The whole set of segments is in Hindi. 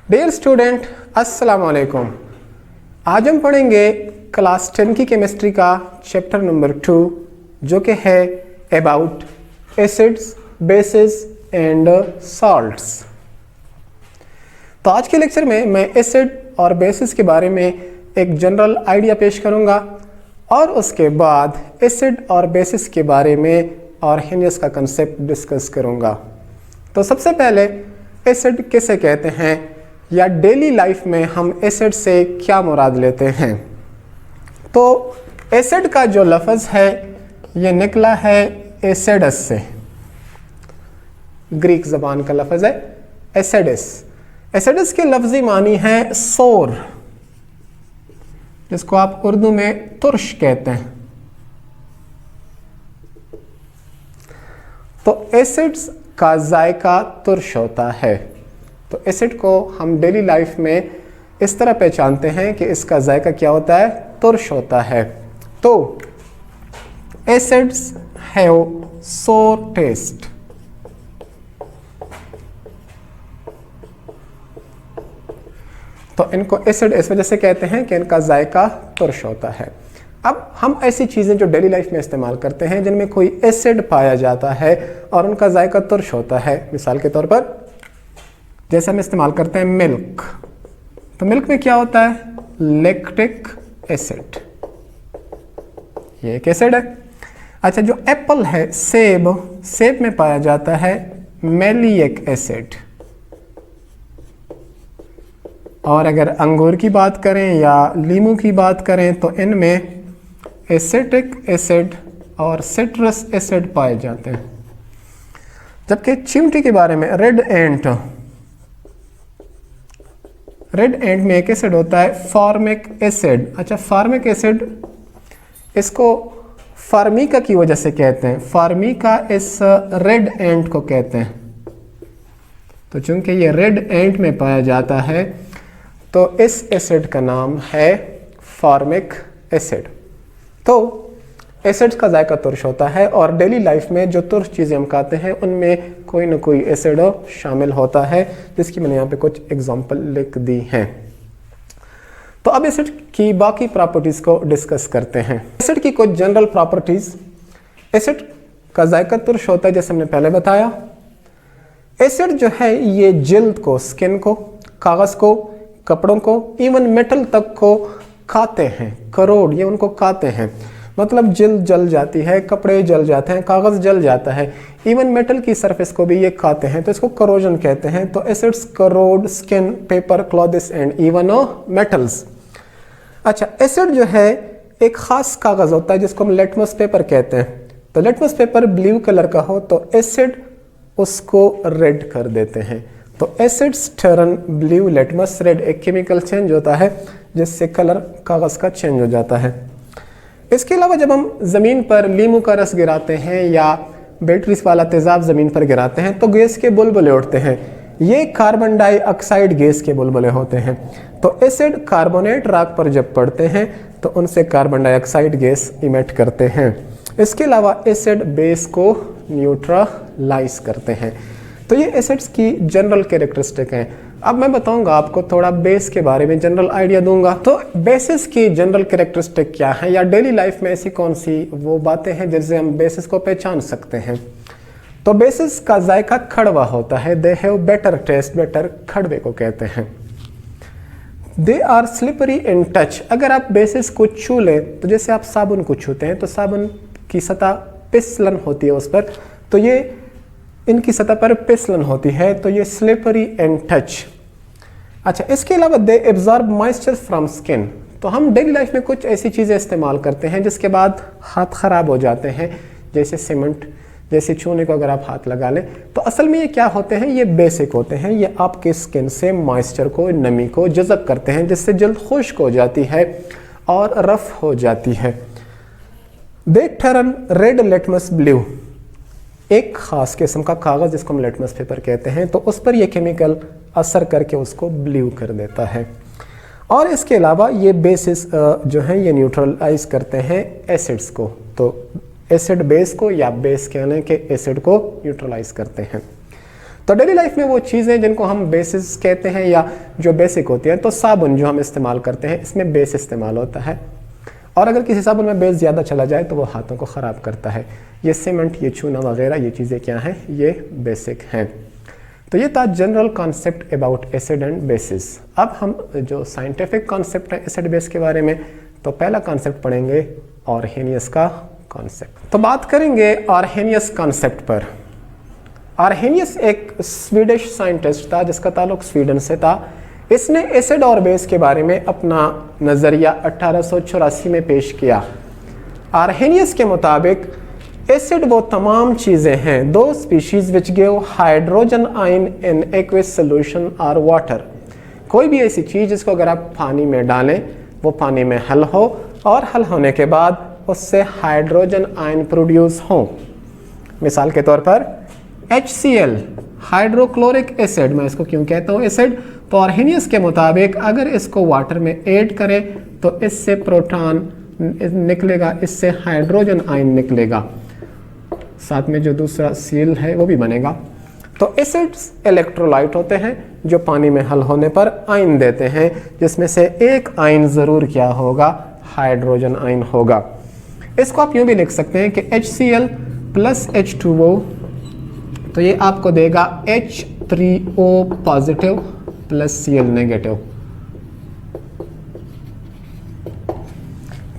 डियर स्टूडेंट, अस्सलाम वालेकुम। आज हम पढ़ेंगे क्लास 10 की केमिस्ट्री का चैप्टर नंबर 2 जो कि है about acids, basis and salts. तो आज के लेक्चर में मैं एसिड और बेसिस के बारे में एक जनरल आइडिया पेश करूंगा और उसके बाद एसिड और बेसिस के बारे में आर्हेनियस का कंसेप्ट डिस्कस करूंगा। तो सबसे पहले एसिड किसे कहते हैं या डेली लाइफ में हम एसिड से क्या मुराद लेते हैं। तो एसिड का जो लफ्ज़ है ये निकला है एसिडस से, ग्रीक ज़बान का लफ्ज़ है एसिडस। एसिडस के लफ्ज़ी मानी है सोर, जिसको आप उर्दू में तुर्श कहते हैं। तो एसिड्स का जायका तुर्श होता है। तो एसिड को हम डेली लाइफ में इस तरह पहचानते हैं कि इसका जायका क्या होता है, तुर्श होता है। तो एसिड्स हैव सोर टेस्ट। तो इनको एसिड इस वजह से कहते हैं कि इनका जायका तुर्श होता है। अब हम ऐसी चीज़ें जो डेली लाइफ में इस्तेमाल करते हैं जिनमें कोई एसिड पाया जाता है और उनका जायका तुर्श होता है, मिसाल के तौर पर जैसे हम इस्तेमाल करते हैं मिल्क। तो मिल्क में क्या होता है, लैक्टिक एसिड, ये एक एसिड है। अच्छा, जो एप्पल है, सेब, सेब में पाया जाता है मैलिक एसिड। और अगर अंगूर की बात करें या लीमू की बात करें तो इनमें एसिटिक एसिड और सिट्रस एसिड पाए जाते हैं। जबकि चिमटी के बारे में रेड एंट, रेड एंट में एक एसिड होता है फॉर्मिक एसिड। अच्छा, फॉर्मिक एसिड इसको फार्मिका की वजह से कहते हैं, फार्मिका इस रेड एंट को कहते हैं। तो चूंकि ये रेड एंट में पाया जाता है तो इस एसिड का नाम है फॉर्मिक एसिड। तो एसिड्स का जायका तुर्श होता है और डेली लाइफ में जो तुर्श चीज़ें हम खाते हैं उनमें कोई ना कोई एसिड शामिल होता है, जिसकी मैंने यहाँ पे कुछ एग्जांपल लिख दी हैं। तो अब एसिड की बाकी प्रॉपर्टीज़ को डिस्कस करते हैं। एसिड की कुछ जनरल प्रॉपर्टीज़। एसिड का जायका तुर्श होता है जैसे हमने पहले बताया। एसिड जो है ये जिल्द को, स्किन को, कागज़ को, कपड़ों को, इवन मेटल तक को खाते हैं। करोड़ ये उनको खाते हैं, मतलब जिल्द जल जाती है, कपड़े जल जाते हैं, कागज़ जल जाता है, इवन मेटल की सरफेस को भी ये खाते हैं। तो इसको करोजन कहते हैं। तो acids crore skin, paper, clothes and even metals. अच्छा, एसिड जो है एक ख़ास कागज़ होता है जिसको हम लेटमस पेपर कहते हैं। तो लेटमस पेपर ब्लू कलर का हो तो एसिड उसको रेड कर देते हैं। तो acids turn blue litmus red, एक केमिकल चेंज होता है जिससे कलर कागज़ का चेंज हो जाता है। इसके अलावा जब हम ज़मीन पर लीमू का रस गिराते हैं या बैटरीज वाला तेज़ाब ज़मीन पर गिराते हैं तो गैस के बुलबुले उठते हैं। ये कार्बन डाइऑक्साइड गैस के बुलबुले होते हैं। तो एसिड कार्बोनेट राख पर जब पड़ते हैं तो उनसे कार्बन डाइऑक्साइड गैस इमिट करते हैं। इसके अलावा एसिड बेस को न्यूट्रलाइज करते हैं। तो ये एसिड्स की जनरल कैरेक्टरिस्टिक हैं। अब मैं बताऊंगा आपको थोड़ा बेस के बारे में, जनरल आइडिया दूंगा। तो बेसिस की जनरल कैरेक्टरिस्टिक क्या है या डेली लाइफ में ऐसी कौन सी वो बातें हैं जिनसे हम बेसिस को पहचान सकते हैं। तो बेसिस का जायका कड़वा होता है। They have bitter taste, bitter कड़वे को कहते हैं। They are slippery in touch. अगर आप बेसिस को छू लें तो जैसे आप साबुन को छूते हैं तो साबुन की सतह फिसलन होती है उस पर, तो ये इनकी सतह पर फिसलन होती है, तो ये स्लिपरी एंड टच। अच्छा, इसके अलावा they absorb moisture from skin. तो हम डेली लाइफ में कुछ ऐसी चीज़ें इस्तेमाल करते हैं जिसके बाद हाथ ख़राब हो जाते हैं, जैसे सीमेंट, जैसे छूने को अगर आप हाथ लगा लें तो असल में ये क्या होते हैं, ये बेसिक होते हैं। ये आपके स्किन से मॉइस्चर को, नमी को जज़ब करते हैं जिससे जल्द खुश्क हो जाती है और रफ़ हो जाती है। They turn red litmus blue, एक ख़ास किस्म का कागज़ जिसको हम लेटमस पेपर कहते हैं, तो उस पर यह केमिकल असर करके उसको ब्लू कर देता है। और इसके अलावा ये बेसिस जो हैं ये न्यूट्रलाइज करते हैं एसिड्स को। तो एसिड बेस को या बेस कहने के एसिड को न्यूट्रलाइज करते हैं। तो डेली लाइफ में वो चीज़ें जिनको हम बेसिस कहते हैं या जो बेसिक होती है, तो साबुन जो हम इस्तेमाल करते हैं इसमें बेस इस्तेमाल होता है, और अगर किसी साबुन में बेस ज़्यादा चला जाए तो वो हाथों को ख़राब करता है। ये सीमेंट, ये चूना वगैरह, ये चीज़ें क्या हैं, ये बेसिक हैं। तो ये था general concept about acid and bases. अब हम जो साइंटिफिक कॉन्सेप्ट है एसिड बेस के बारे में, तो पहला कॉन्सेप्ट पढ़ेंगे आर्हेनियस का कॉन्सेप्ट। तो बात करेंगे आर्हेनियस कॉन्सेप्ट पर। आर्हेनियस एक स्वीडिश साइंटिस्ट था जिसका ताल्लुक स्वीडन से था। इसने एसिड और बेस के बारे में अपना नज़रिया 1884 में पेश किया। आर्हेनियस के मुताबिक एसिड वो तमाम चीज़ें हैं, दो species which give hydrogen ion in aqueous solution और वाटर। कोई भी ऐसी चीज़ जिसको अगर आप पानी में डालें वो पानी में हल हो, और हल होने के बाद उससे हाइड्रोजन आयन प्रोड्यूस हो। मिसाल के तौर पर HCl, हाइड्रोक्लोरिक एसिड, मैं इसको क्यों कहता हूँ एसिड, तो आर्हेनियस के मुताबिक अगर इसको वाटर में ऐड करें तो इससे प्रोटॉन निकलेगा, इससे हाइड्रोजन आयन निकलेगा, साथ में जो दूसरा Cl है वो भी बनेगा। तो एसिड्स इलेक्ट्रोलाइट होते हैं जो पानी में हल होने पर आयन देते हैं, जिसमें से एक आयन ज़रूर क्या होगा, हाइड्रोजन आयन होगा। इसको आप यूँ भी लिख सकते हैं कि HCl प्लस H2O, तो ये आपको देगा H3O positive plus Cl negative.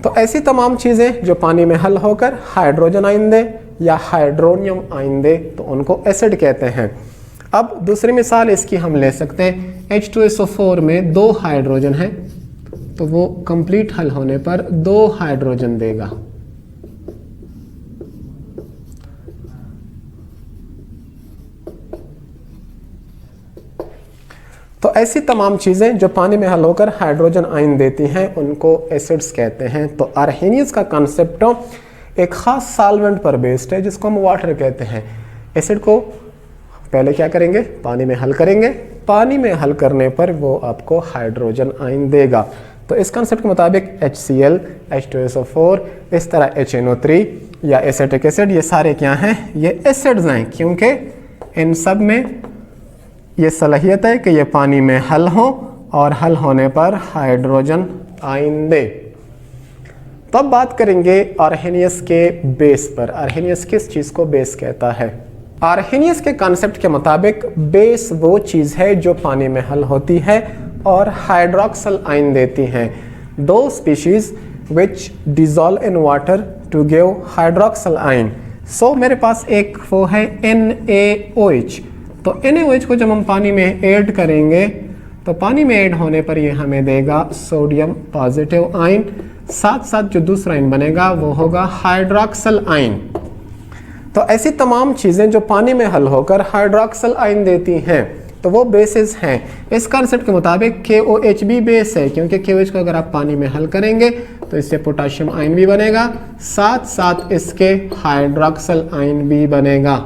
तो ऐसी तमाम चीज़ें जो पानी में हल होकर हाइड्रोजन आयन दे या हाइड्रोनियम आयन दे तो उनको एसिड कहते हैं। अब दूसरी मिसाल इसकी हम ले सकते हैं, H2SO4 में 2 हाइड्रोजन है, तो वो कंप्लीट हल होने पर 2 हाइड्रोजन देगा। तो ऐसी तमाम चीज़ें जो पानी में हल होकर हाइड्रोजन आयन देती हैं उनको एसिड्स कहते हैं। तो आर्हेनियस का कॉन्सेप्ट एक ख़ास सॉल्वेंट पर बेस्ड है जिसको हम वाटर कहते हैं। एसिड को पहले क्या करेंगे, पानी में हल करेंगे, पानी में हल करने पर वो आपको हाइड्रोजन आयन देगा। तो इस कॉन्सेप्ट के मुताबिक HCl, H2SO4, इस तरह HNO3 या एसिटिक एसिड, ये सारे क्या हैं, ये एसिड्स हैं, क्योंकि इन सब में ये सलाहियत है कि ये पानी में हल हो और हल होने पर हाइड्रोजन आयन दे। तो अब बात करेंगे आर्हेनियस के बेस पर। आर्हेनियस किस चीज़ को बेस कहता है? आर्हेनियस के कॉन्सेप्ट के मुताबिक बेस वो चीज़ है जो पानी में हल होती है और हाइड्रोक्सल आयन देती हैं। दो species which dissolve in water to give hydroxyl ion. So मेरे पास एक वो है NaOH। तो NaOH को जब हम पानी में ऐड करेंगे तो पानी में ऐड होने पर ये हमें देगा सोडियम पॉजिटिव आयन, साथ साथ जो दूसरा आयन बनेगा वो होगा हाइड्रोक्सल आयन। तो ऐसी तमाम चीज़ें जो पानी में हल होकर हाइड्रोक्सल आयन देती हैं तो वो बेसिस हैं। इस कॉन्सेप्ट के मुताबिक KOH भी बेस है, क्योंकि KOH को अगर आप पानी में हल करेंगे तो इससे पोटाशियम आयन भी बनेगा, साथ साथ इसके हाइड्रोक्सल आयन भी बनेगा।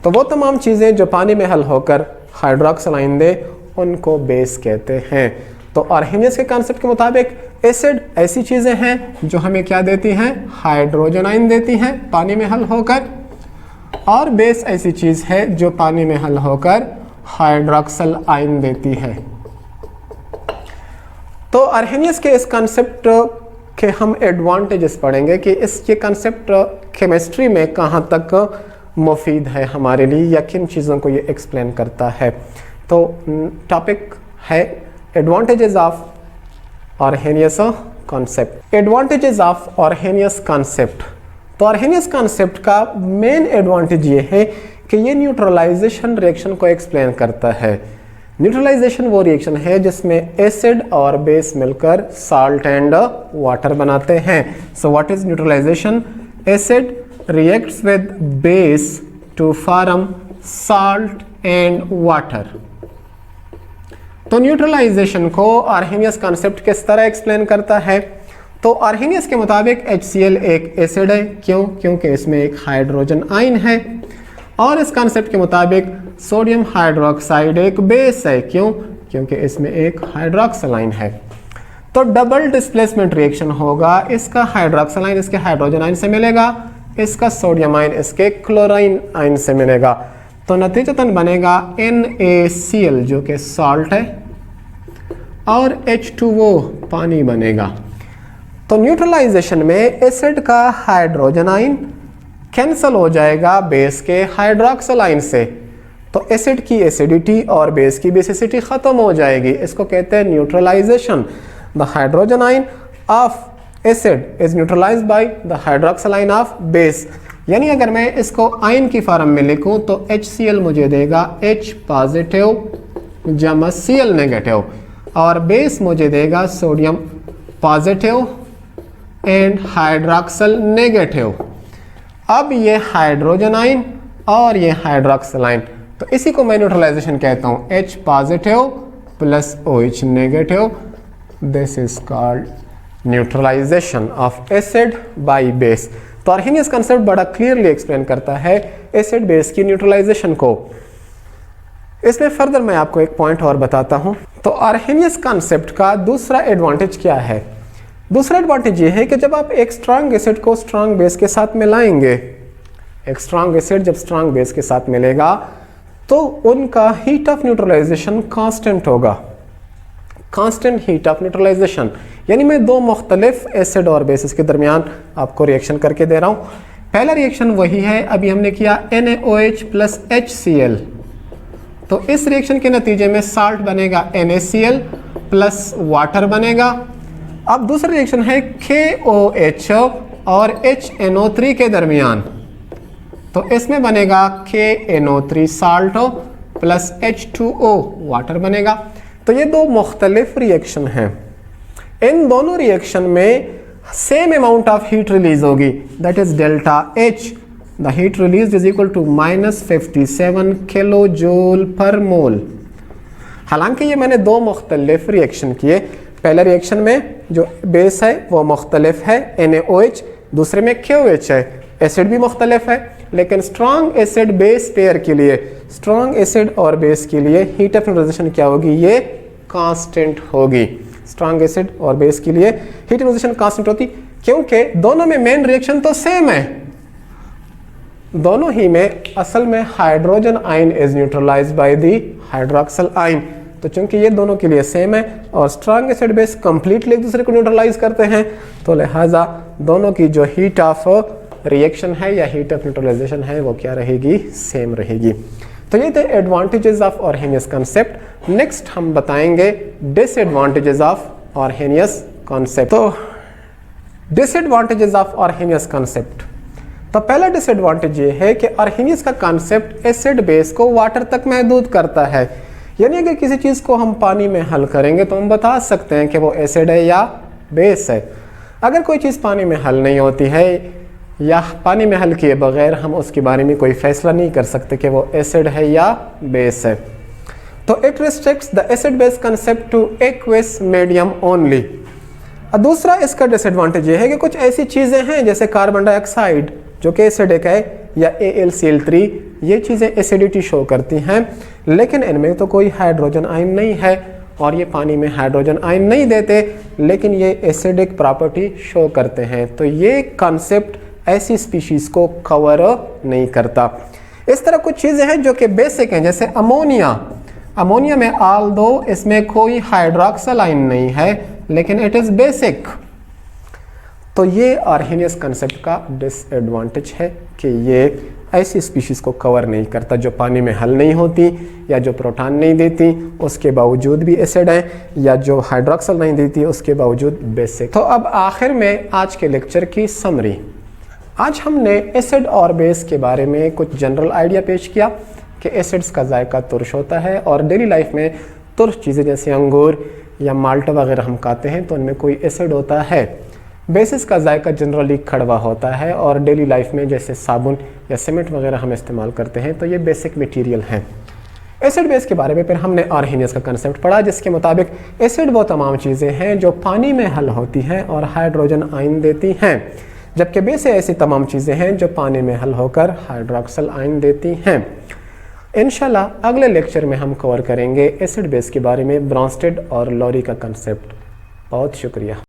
तो वो तमाम चीज़ें जो पानी में हल होकर हाइड्रोक्सल आयन दे उनको बेस कहते हैं। तो आर्हेनियस के कॉन्सेप्ट के मुताबिक एसिड ऐसी चीज़ें हैं जो हमें क्या देती हैं, हाइड्रोजन आयन देती हैं पानी में हल होकर, और बेस ऐसी चीज़ है जो पानी में हल होकर हाइड्रोक्सल आयन देती है। तो आर्हेनियस के इस कॉन्सेप्ट के हम एडवांटेजेस पढ़ेंगे कि ये कॉन्सेप्ट केमिस्ट्री में कहाँ तक मुफीद है हमारे लिए या किन चीज़ों को ये एक्सप्लेन करता है। तो टॉपिक है advantages of Arrhenius concept. Advantages of Arrhenius concept. तो आर्हेनियस कॉन्सेप्ट का मेन एडवांटेज ये है कि ये न्यूट्रलाइजेशन रिएक्शन को एक्सप्लेन करता है। न्यूट्रलाइजेशन वो रिएक्शन है जिसमें एसिड और बेस मिलकर साल्ट एंड वाटर बनाते हैं। So what is neutralization? Acid reacts with base to form salt and water। तो न्यूट्रलाइजेशन को आर्हेनियस कॉन्सेप्ट किस तरह एक्सप्लेन करता है? तो आर्हेनियस के मुताबिक HCl एक एसिड है, क्यों? क्योंकि इसमें एक हाइड्रोजन आयन है, और इस कॉन्सेप्ट के मुताबिक सोडियम हाइड्रोक्साइड एक बेस है, क्यों? क्योंकि इसमें एक हाइड्रोक्सल आयन है। तो डबल डिस्प्लेसमेंट रिएक्शन होगा, इसका हाइड्रोक्सल आयन इसके हाइड्रोजन आयन से मिलेगा, इसका सोडियम आयन इसके क्लोराइन आयन से मिलेगा। तो नतीजतन बनेगा NaCl जो कि सॉल्ट है और H2O पानी बनेगा। तो न्यूट्रलाइजेशन में एसिड का हाइड्रोजन आयन कैंसल हो जाएगा बेस के हाइड्रोक्सिल आयन से, तो एसिड की एसिडिटी और बेस की बेसिसिटी ख़त्म हो जाएगी। इसको कहते हैं neutralization. The hydrogen ion of acid is neutralized by the hydroxyl ion of base. यानी अगर मैं इसको आयन की फॉर्म में लिखूं तो HCl मुझे देगा H पॉजिटिव जमा Cl नेगेटिव, और बेस मुझे देगा sodium positive and hydroxyl negative. अब ये हाइड्रोजन आयन और ये हाइड्रोक्सिल आयन, तो इसी को मैं न्यूट्रलाइजेशन कहता हूं, H positive plus OH negative. This is called neutralization of acid by base. तो आर्हेनियस कंसेप्ट बड़ा क्लियरली एक्सप्लेन करता है एसिड बेस की न्यूट्रलाइजेशन को। इसमें फर्दर मैं आपको एक पॉइंट और बताता हूं। तो आर्हेनियस कंसेप्ट का दूसरा एडवांटेज क्या है? दूसरा एडवांटेज ये है कि जब आप एक स्ट्रांग एसिड को स्ट्रांग बेस के साथ मिलाएंगे, एक स्ट्रांग एसिड जब स्ट्रांग बेस के साथ मिलेगा तो उनका हीट ऑफ न्यूट्रलाइजेशन कांस्टेंट होगा, कांस्टेंट हीट ऑफ न्यूट्रलाइजेशन। यानी मैं दो मुख्तलिफ एसिड और बेसिस के दरमियान आपको रिएक्शन करके दे रहा हूं। पहला रिएक्शन वही है, अभी हमने किया NaOH प्लस HCl, तो इस रिएक्शन के नतीजे में साल्ट बनेगा NaCl प्लस वाटर बनेगा। अब दूसरा रिएक्शन है KOH और HNO3 के दरमियान, तो इसमें बनेगा KNO3 salt plus H2O water बनेगा। तो ये दो मुख्तलिफ रिएक्शन हैं। इन दोनों रिएक्शन में same amount of heat release होगी, that is delta H। The heat release is equal to -57 kilo joule per mole. हालांकि ये मैंने दो मुख्तलिफ रिएक्शन किए। पहले रिएक्शन में जो बेस है वो मुख्तलिफ है NaOH, दूसरे में KOH है, एसिड भी मुख्तलिफ है, लेकिन स्ट्रॉन्ग एसिड बेस पेयर के लिए, स्ट्रॉन्ग एसिड और बेस के लिए हीट ऑफ न्यूट्रलाइजेशन क्या होगी? ये कांस्टेंट होगी। स्ट्रॉन्ग एसिड और बेस के लिए हीट न्यूट्रलाइजेशन कांस्टेंट होती, क्योंकि दोनों में मेन रिएक्शन तो सेम है। दोनों ही में असल में hydrogen ion is neutralized by the hydroxyl ion. तो चूंकि ये दोनों के लिए सेम है और स्ट्रॉन्ग एसिड बेस कंप्लीटली एक दूसरे को न्यूट्रलाइज करते हैं, तो लिहाजा दोनों की जो हीट ऑफ रिएक्शन है या हीट ऑफ न्यूट्रलाइजेशन है वो क्या रहेगी? सेम रहेगी। तो ये थे advantages of Arrhenius concept. Next हम बताएंगे डिसएडवांटेजेस ऑफ आर्हेनियस कंसेप्ट। तो डिसएडवांटेजेस ऑफ आर्हेनियस कंसेप्ट, तो पहला डिसएडवांटेज ये है कि आर्हेनियस का कंसेप्ट एसिड बेस को वाटर तक महदूद करता है। यानी अगर किसी चीज़ को हम पानी में हल करेंगे तो हम बता सकते हैं कि वो एसिड है या बेस है। अगर कोई चीज़ पानी में हल नहीं होती है या पानी में हल किए बगैर हम उसके बारे में कोई फैसला नहीं कर सकते कि वो एसिड है या बेस है। तो it restricts the acid base concept two aqueous medium only. दूसरा इसका डिसएडवांटेज ये है कि कुछ ऐसी चीज़ें हैं जैसे कार्बन डाइऑक्साइड जो कि एसिडिक है, या AlCl3, ये चीज़ें एसिडिटी शो करती हैं, लेकिन इनमें तो कोई हाइड्रोजन आयन नहीं है और ये पानी में हाइड्रोजन आयन नहीं देते, लेकिन ये एसिडिक प्रॉपर्टी शो करते हैं। तो ये कॉन्सेप्ट ऐसी स्पीशीज़ को कवर नहीं करता। इस तरह कुछ चीज़ें हैं जो कि बेसिक हैं, जैसे अमोनिया। अमोनिया में ऑल्दो इसमें कोई हाइड्रोक्सिल आयन नहीं है, लेकिन इट इज़ बेसिक। तो ये आर्हेनियस कंसेप्ट का डिसएडवांटेज है कि ये ऐसी स्पीशीज़ को कवर नहीं करता जो पानी में हल नहीं होती या जो प्रोटॉन नहीं देती उसके बावजूद भी एसिड हैं, या जो हाइड्रोक्सिल नहीं देती उसके बावजूद बेसिक। तो अब आखिर में आज के लेक्चर की समरी। आज हमने एसिड और बेस के बारे में कुछ जनरल आइडिया पेश किया कि एसिड्स का जायका तुर्श होता है और डेली लाइफ में तुर्श चीज़ें जैसे अंगूर या माल्टा वगैरह हम खाते हैं तो उनमें कोई एसिड होता है। बेसिस का जायका जनरली कड़वा होता है और डेली लाइफ में जैसे साबुन या सीमेंट वगैरह हम इस्तेमाल करते हैं तो ये बेसिक मटेरियल हैं। एसिड बेस के बारे में फिर हमने आर्हेनियस का कंसेप्ट पढ़ा, जिसके मुताबिक एसिड वो तमाम चीज़ें हैं जो पानी में हल होती हैं और हाइड्रोजन आयन देती हैं, जबकि बेस ऐसी तमाम चीज़ें हैं जो पानी में हल होकर हाइड्रोक्सिल आयन देती हैं। इंशाल्लाह अगले लेक्चर में हम कवर करेंगे एसिड बेस के बारे में ब्रॉन्स्टेड और लॉरी का कंसेप्ट। बहुत शुक्रिया।